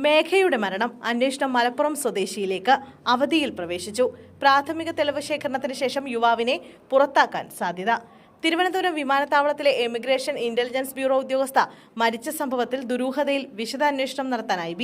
മേഘയുടെ മരണം അന്വേഷണം മലപ്പുറം സ്വദേശിയിലേക്ക്. അവധിയിൽ പ്രവേശിച്ചു. പ്രാഥമിക തെളിവ് ശേഖരണത്തിന് ശേഷം യുവാവിനെ പുറത്താക്കാൻ സാധ്യത. തിരുവനന്തപുരം വിമാനത്താവളത്തിലെ എമിഗ്രേഷൻ ഇന്റലിജൻസ് ബ്യൂറോ ഉദ്യോഗസ്ഥ മരിച്ച സംഭവത്തിൽ ദുരൂഹതയിൽ വിശദാന്വേഷണം നടത്താൻ IB.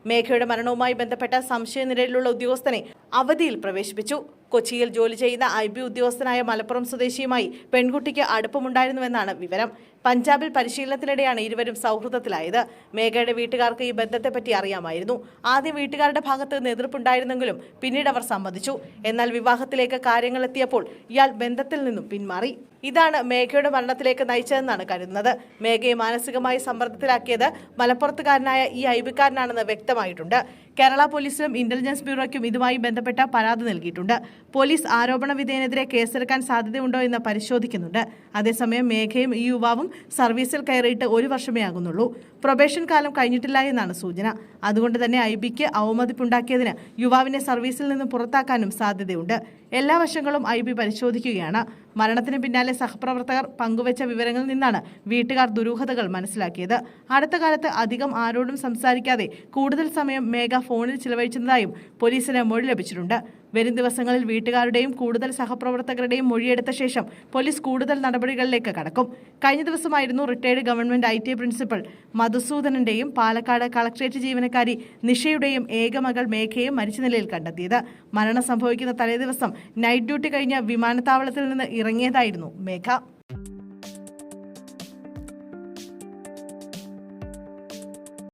മേഘയുടെ മരണവുമായി ബന്ധപ്പെട്ട സംശയനിരയിലുള്ള ഉദ്യോഗസ്ഥനെ അവധിയിൽ പ്രവേശിപ്പിച്ചു. കൊച്ചിയിൽ ജോലി ചെയ്യുന്ന IB ഉദ്യോഗസ്ഥനായ മലപ്പുറം സ്വദേശിയുമായി പെൺകുട്ടിക്ക് അടുപ്പമുണ്ടായിരുന്നുവെന്നാണ് വിവരം. പഞ്ചാബിൽ പരിശീലനത്തിനിടെയാണ് ഇരുവരും സൗഹൃദത്തിലായത്. മേഘയുടെ വീട്ടുകാർക്ക് ഈ ബന്ധത്തെപ്പറ്റി അറിയാമായിരുന്നു. ആദ്യം വീട്ടുകാരുടെ ഭാഗത്ത് എതിർപ്പുണ്ടായിരുന്നെങ്കിലും പിന്നീട് അവർ സമ്മതിച്ചു. എന്നാൽ വിവാഹത്തിലേക്ക് കാര്യങ്ങൾ എത്തിയപ്പോൾ ഇയാൾ ബന്ധത്തിൽ നിന്നും പിന്മാറി. ഇതാണ് മേഘയുടെ മരണത്തിലേക്ക് നയിച്ചതെന്നാണ് കരുതുന്നത്. മേഘയെ മാനസികമായി സമ്മർദ്ദത്തിലാക്കിയത് മലപ്പുറത്തുകാരനായ ഈ IB-കാരനാണെന്ന് വ്യക്തമായിട്ടുണ്ട്. കേരള പോലീസിലും ഇന്റലിജൻസ് ബ്യൂറോയ്ക്കും ഇതുമായി ബന്ധപ്പെട്ട പരാതി നൽകിയിട്ടുണ്ട്. പോലീസ് ആരോപണ വിധേയനെതിരെ കേസെടുക്കാൻ സാധ്യതയുണ്ടോ എന്ന് പരിശോധിക്കുന്നുണ്ട്. അതേസമയം മേഘയും ഈ യുവാവും സർവീസിൽ കയറിയിട്ട് 1 വർഷമേ ആകുന്നുള്ളൂ. പ്രൊബേഷൻ കാലം കഴിഞ്ഞിട്ടില്ല എന്നാണ് സൂചന. അതുകൊണ്ട് തന്നെ IB-ക്ക് അവമതിപ്പുണ്ടാക്കിയതിന് യുവാവിനെ സർവീസിൽ നിന്ന് പുറത്താക്കാനും സാധ്യതയുണ്ട്. എല്ലാ വശങ്ങളും IB പരിശോധിക്കുകയാണ്. മരണത്തിന് പിന്നാലെ സഹപ്രവർത്തകർ പങ്കുവച്ച വിവരങ്ങളിൽ നിന്നാണ് വീട്ടുകാർ ദുരൂഹതകൾ മനസ്സിലാക്കിയത്. അടുത്ത കാലത്ത് അധികം ആരോടും സംസാരിക്കാതെ കൂടുതൽ സമയം മേഘ ഫോണിൽ ചിലവഴിച്ചതായും പോലീസിന് മൊഴി ലഭിച്ചിട്ടുണ്ട്. വരും ദിവസങ്ങളിൽ വീട്ടുകാരുടെയും കൂടുതൽ സഹപ്രവർത്തകരുടെയും മൊഴിയെടുത്ത ശേഷം പോലീസ് കൂടുതൽ നടപടികളിലേക്ക് കടക്കും. കഴിഞ്ഞ ദിവസമായിരുന്നു റിട്ടയർഡ് ഗവൺമെന്റ് IT പ്രിൻസിപ്പൽ മധുസൂദനന്റെയും പാലക്കാട് കളക്ട്രേറ്റ് ജീവനക്കാരി നിഷയുടെയും ഏക മകൾ മേഘയും മരിച്ച നിലയിൽ കണ്ടെത്തിയത്. മരണം സംഭവിക്കുന്ന തലേദിവസം നൈറ്റ് ഡ്യൂട്ടി കഴിഞ്ഞ് വിമാനത്താവളത്തിൽ നിന്ന് ഇറങ്ങിയതായിരുന്നു മേഘ.